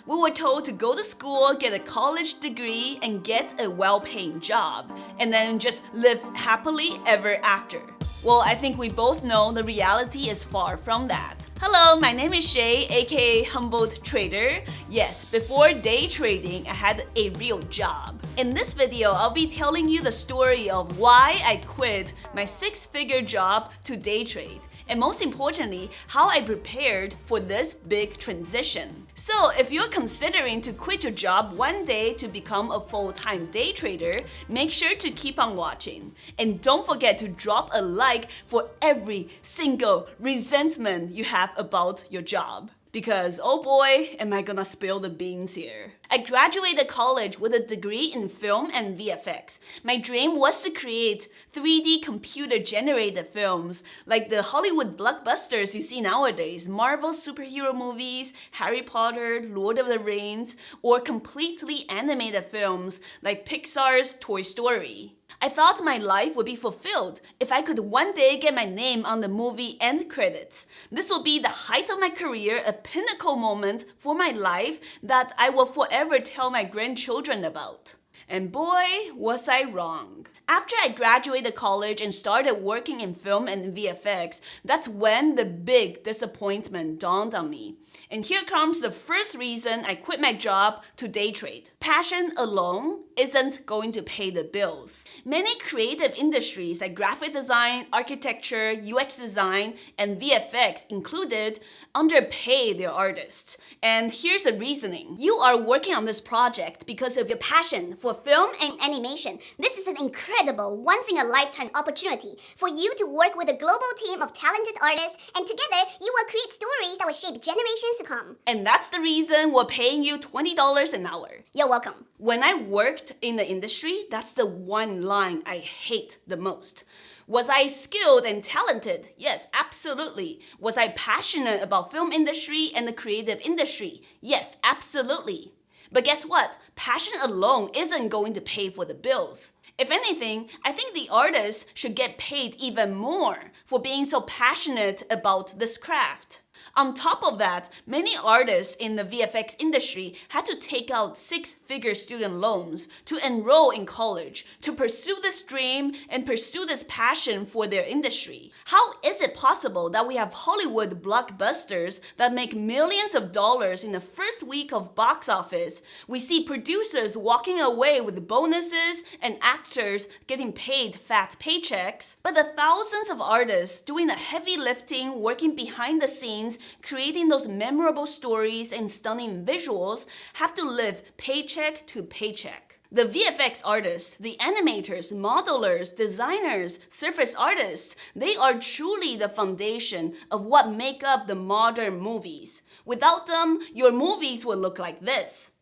We were told to go to school, get a college degree, and get a well-paying job, and then just live happily ever after. Well, I think we both know the reality is far from that. Hello, my name is Shay, aka Humbled Trader. Yes, before day trading, I had a real job. In this video, I'll be telling you the story of why I quit my six-figure job to day trade, and most importantly, how I prepared for this big transition. So if you're considering to quit your job one day to become a full-time day trader, make sure to keep on watching. And don't forget to drop a like for every single resentment you have about your job. Because oh boy, am I gonna spill the beans here. I graduated college with a degree in film and VFX. My dream was to create 3D computer-generated films like the Hollywood blockbusters you see nowadays, Marvel superhero movies, Harry Potter, Lord of the Rings, or completely animated films like Pixar's Toy Story. I thought my life would be fulfilled if I could one day get my name on the movie end credits. This will be the height of my career, a pinnacle moment for my life that I will forever tell my grandchildren about. And boy, was I wrong. After I graduated college and started working in film and VFX, that's when the big disappointment dawned on me. And here comes the first reason I quit my job to day trade. Passion alone isn't going to pay the bills. Many creative industries like graphic design, architecture, UX design, and VFX included underpay their artists. And here's the reasoning. You are working on this project because of your passion for film and animation. This is an incredible, once-in-a-lifetime opportunity for you to work with a global team of talented artists, and together you will create stories that will shape generations to come. And that's the reason we're paying you $20 an hour. You're welcome. When I worked in the industry, that's the one line I hate the most. Was I skilled and talented? Yes, absolutely. Was I passionate about film industry and the creative industry? Yes, absolutely. But guess what? Passion alone isn't going to pay for the bills. If anything, I think the artists should get paid even more for being so passionate about this craft. On top of that, many artists in the VFX industry had to take out six-figure student loans to enroll in college, to pursue this dream and pursue this passion for their industry. How is it possible that we have Hollywood blockbusters that make millions of dollars in the first week of box office? We see producers walking away with bonuses and actors getting paid fat paychecks, but the thousands of artists doing the heavy lifting, working behind the scenes, creating those memorable stories and stunning visuals have to live paycheck to paycheck. The VFX artists, the animators, modelers, designers, surface artists, they are truly the foundation of what make up the modern movies. Without them, your movies will look like this.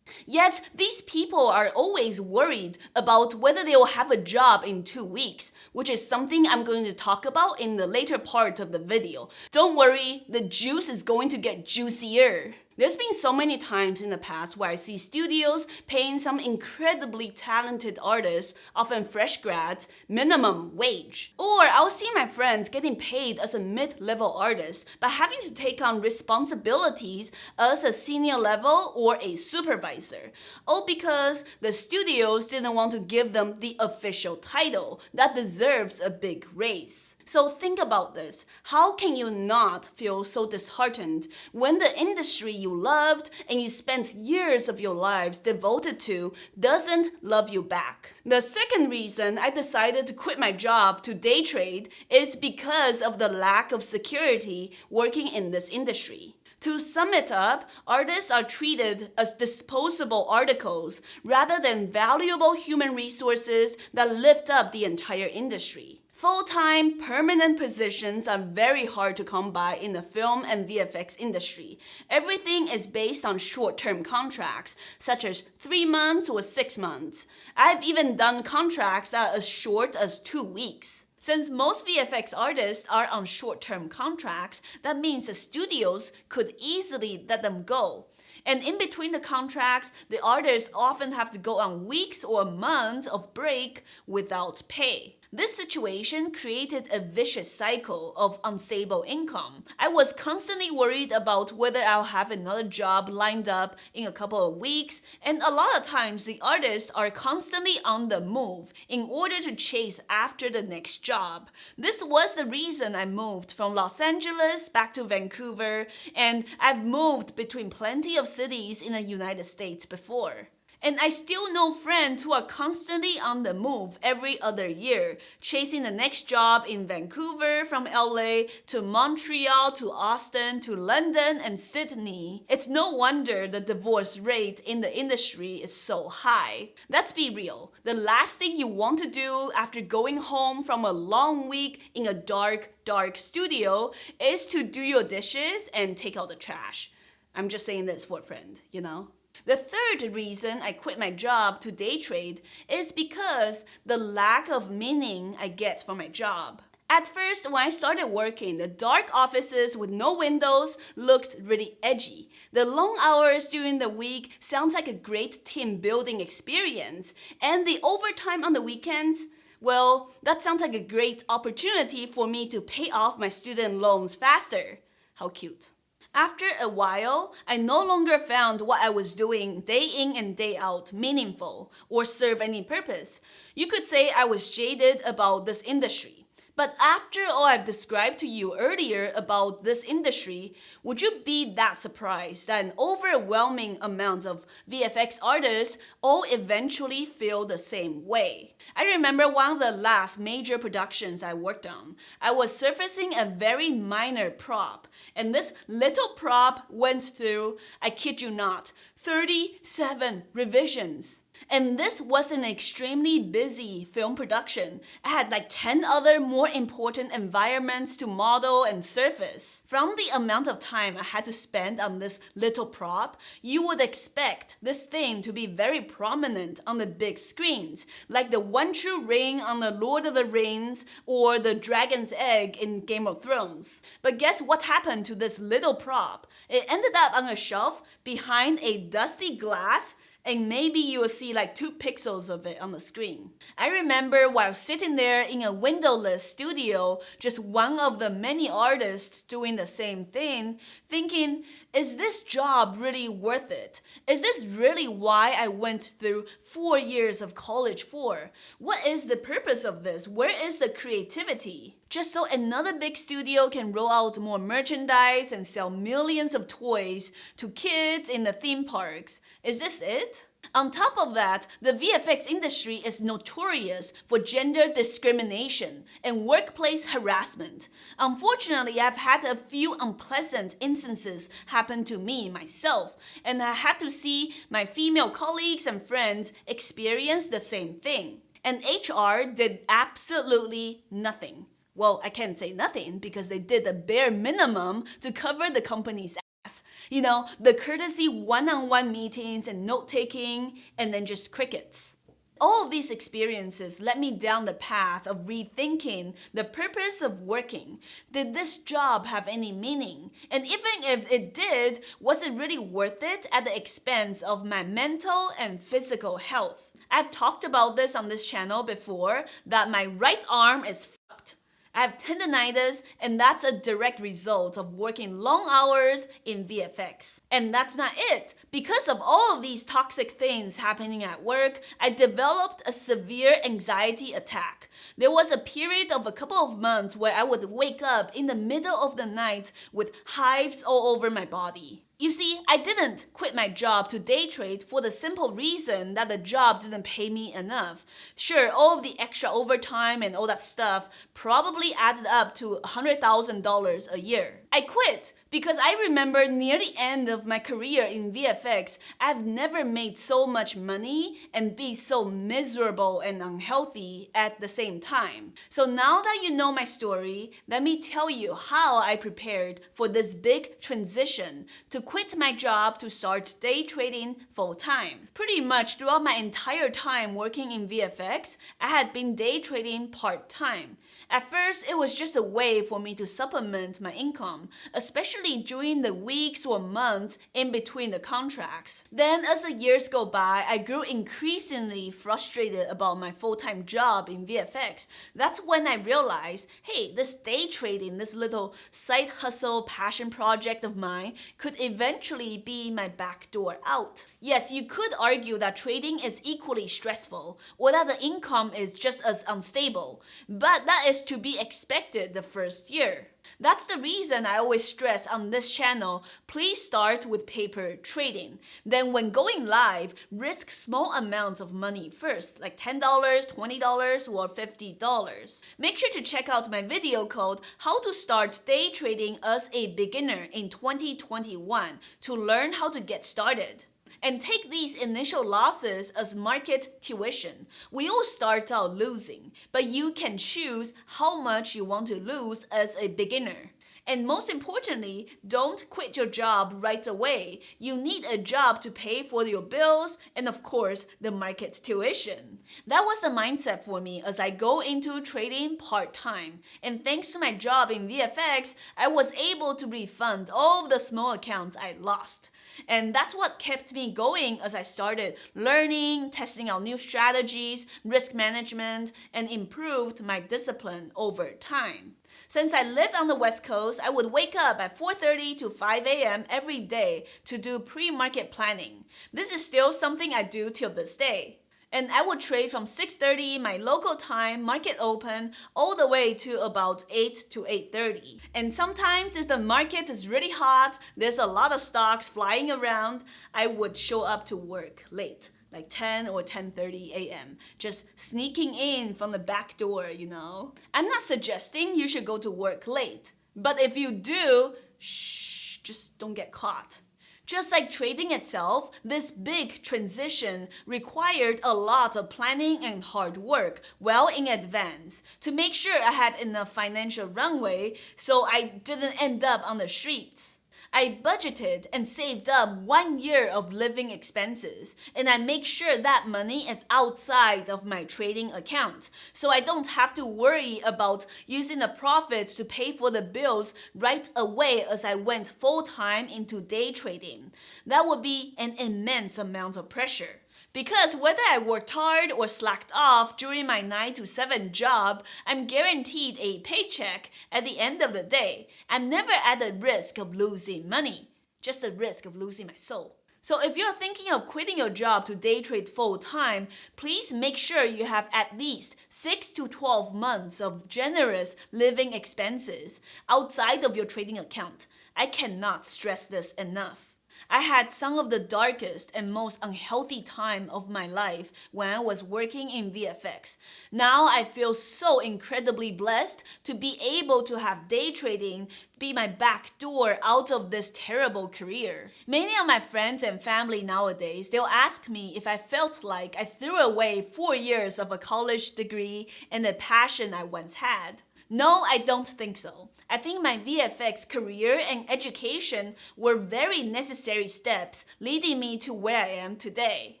Yet, these people are always worried about whether they will have a job in 2 weeks, which is something I'm going to talk about in the later part of the video. Don't worry, the juice is going to get juicier. There's been so many times in the past where I see studios paying some incredibly talented artists, often fresh grads, minimum wage. Or I'll see my friends getting paid as a mid-level artist, but having to take on responsibilities as a senior level or a supervisor. All because the studios didn't want to give them the official title that deserves a big raise. So think about this. How can you not feel so disheartened when the industry you loved and you spent years of your lives devoted to doesn't love you back? The second reason I decided to quit my job to day trade is because of the lack of security working in this industry. To sum it up, artists are treated as disposable articles rather than valuable human resources that lift up the entire industry. Full-time, permanent positions are very hard to come by in the film and VFX industry. Everything is based on short-term contracts, such as 3 months or 6 months. I've even done contracts that are as short as 2 weeks. Since most VFX artists are on short-term contracts, that means the studios could easily let them go. And in between the contracts, the artists often have to go on weeks or months of break without pay. This situation created a vicious cycle of unstable income. I was constantly worried about whether I'll have another job lined up in a couple of weeks, and a lot of times the artists are constantly on the move in order to chase after the next job. This was the reason I moved from Los Angeles back to Vancouver, and I've moved between plenty of cities in the United States before. And I still know friends who are constantly on the move every other year, chasing the next job in Vancouver from LA to Montreal to Austin to London and Sydney. It's no wonder the divorce rate in the industry is so high. Let's be real. The last thing you want to do after going home from a long week in a dark studio is to do your dishes and take out the trash. I'm just saying this for a friend, you know? The third reason I quit my job to day trade is because the lack of meaning I get from my job. At first, when I started working, the dark offices with no windows looked really edgy. The long hours during the week sounds like a great team building experience. And the overtime on the weekends, well, that sounds like a great opportunity for me to pay off my student loans faster. How cute. After a while, I no longer found what I was doing day in and day out meaningful or serve any purpose. You could say I was jaded about this industry. But after all I've described to you earlier about this industry, would you be that surprised that an overwhelming amount of VFX artists all eventually feel the same way? I remember one of the last major productions I worked on. I was surfacing a very minor prop, and this little prop went through, I kid you not, 37 revisions. And this was an extremely busy film production. I had like 10 other more important environments to model and surface. From the amount of time I had to spend on this little prop, you would expect this thing to be very prominent on the big screens, like the One True Ring on the Lord of the Rings or the Dragon's Egg in Game of Thrones. But guess what happened to this little prop? It ended up on a shelf behind a dusty glass, and maybe you will see like 2 pixels of it on the screen. I remember while sitting there in a windowless studio, just one of the many artists doing the same thing, thinking, is this job really worth it? Is this really why I went through 4 years of college for? What is the purpose of this? Where is the creativity? Just so another big studio can roll out more merchandise and sell millions of toys to kids in the theme parks. Is this it? On top of that, the VFX industry is notorious for gender discrimination and workplace harassment. Unfortunately, I've had a few unpleasant instances happen to me myself, and I had to see my female colleagues and friends experience the same thing. And HR did absolutely nothing. Well, I can't say nothing because they did the bare minimum to cover the company's ass. You know, the courtesy one-on-one meetings and note-taking, and then just crickets. All of these experiences led me down the path of rethinking the purpose of working. Did this job have any meaning? And even if it did, was it really worth it at the expense of my mental and physical health? I've talked about this on this channel before, that my right arm is fucked. I have tendonitis, and that's a direct result of working long hours in VFX. And that's not it. Because of all of these toxic things happening at work, I developed a severe anxiety attack. There was a period of a couple of months where I would wake up in the middle of the night with hives all over my body. You see, I didn't quit my job to day trade for the simple reason that the job didn't pay me enough. Sure, all of the extra overtime and all that stuff probably added up to $100,000 a year. I quit because I remember near the end of my career in VFX, I've never made so much money and be so miserable and unhealthy at the same time. So now that you know my story, let me tell you how I prepared for this big transition to quit my job to start day trading full time. Pretty much throughout my entire time working in VFX, I had been day trading part-time. At first, it was just a way for me to supplement my income. income, especially during the weeks or months in between the contracts. Then as the years go by, I grew increasingly frustrated about my full-time job in VFX. That's when I realized, hey, this day trading, this little side hustle passion project of mine could eventually be my backdoor out. Yes, you could argue that trading is equally stressful, or that the income is just as unstable, but that is to be expected the first year. That's the reason I always stress on this channel, please start with paper trading. Then when going live, risk small amounts of money first, like $10, $20, or $50. Make sure to check out my video called How to Start Day Trading as a Beginner in 2021 to learn how to get started. And take these initial losses as market tuition. We all start out losing, but you can choose how much you want to lose as a beginner. And most importantly, don't quit your job right away. You need a job to pay for your bills and of course, the market tuition. That was the mindset for me as I go into trading part-time. And thanks to my job in VFX, I was able to refund all of the small accounts I lost. And that's what kept me going as I started learning, testing out new strategies, risk management, and improved my discipline over time. Since I live on the West Coast, I would wake up at 4:30 to 5 a.m. every day to do pre-market planning. This is still something I do till this day. And I would trade from 6:30 my local time, market open, all the way to about 8 to 8:30. And sometimes if the market is really hot, there's a lot of stocks flying around, I would show up to work late, like 10 or 10:30 a.m., just sneaking in from the back door, you know. I'm not suggesting you should go to work late, but if you do, shh, just don't get caught. Just like trading itself, this big transition required a lot of planning and hard work well in advance to make sure I had enough financial runway so I didn't end up on the streets. I budgeted and saved up 1 year of living expenses, and I make sure that money is outside of my trading account, so I don't have to worry about using the profits to pay for the bills right away as I went full-time into day trading. That would be an immense amount of pressure. Because whether I worked hard or slacked off during my 9 to 7 job, I'm guaranteed a paycheck at the end of the day. I'm never at the risk of losing money, just the risk of losing my soul. So if you're thinking of quitting your job to day trade full-time, please make sure you have at least 6 to 12 months of generous living expenses outside of your trading account. I cannot stress this enough. I had some of the darkest and most unhealthy time of my life when I was working in VFX. Now I feel so incredibly blessed to be able to have day trading be my back door out of this terrible career. Many of my friends and family nowadays, they'll ask me if I felt like I threw away 4 years of a college degree and the passion I once had. No, I don't think so. I think my VFX career and education were very necessary steps leading me to where I am today.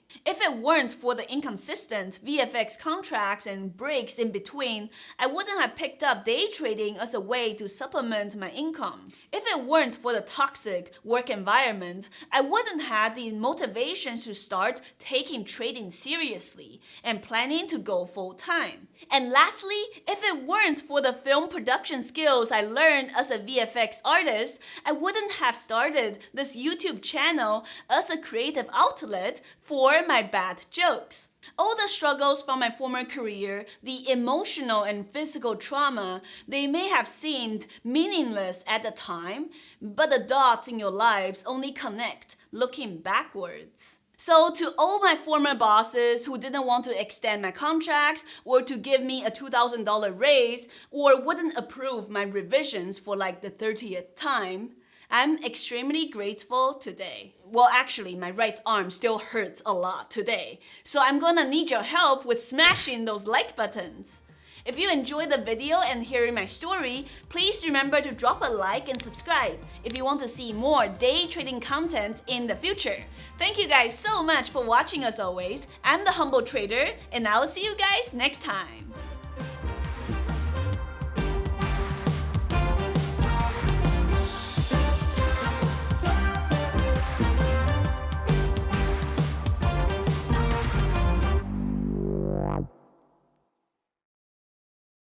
If it weren't for the inconsistent VFX contracts and breaks in between, I wouldn't have picked up day trading as a way to supplement my income. If it weren't for the toxic work environment, I wouldn't have the motivation to start taking trading seriously and planning to go full-time. And lastly, if it weren't for the film production skills I learned as a VFX artist, I wouldn't have started this YouTube channel as a creative outlet for my bad jokes. All the struggles from my former career, the emotional and physical trauma, they may have seemed meaningless at the time, but the dots in your lives only connect looking backwards. So to all my former bosses who didn't want to extend my contracts or to give me a $2,000 raise or wouldn't approve my revisions for like the 30th time, I'm extremely grateful today. Well, actually, my right arm still hurts a lot today. So I'm gonna need your help with smashing those like buttons. If you enjoyed the video and hearing my story, please remember to drop a like and subscribe if you want to see more day trading content in the future. Thank you guys so much for watching as always. I'm the Humble Trader, and I'll see you guys next time.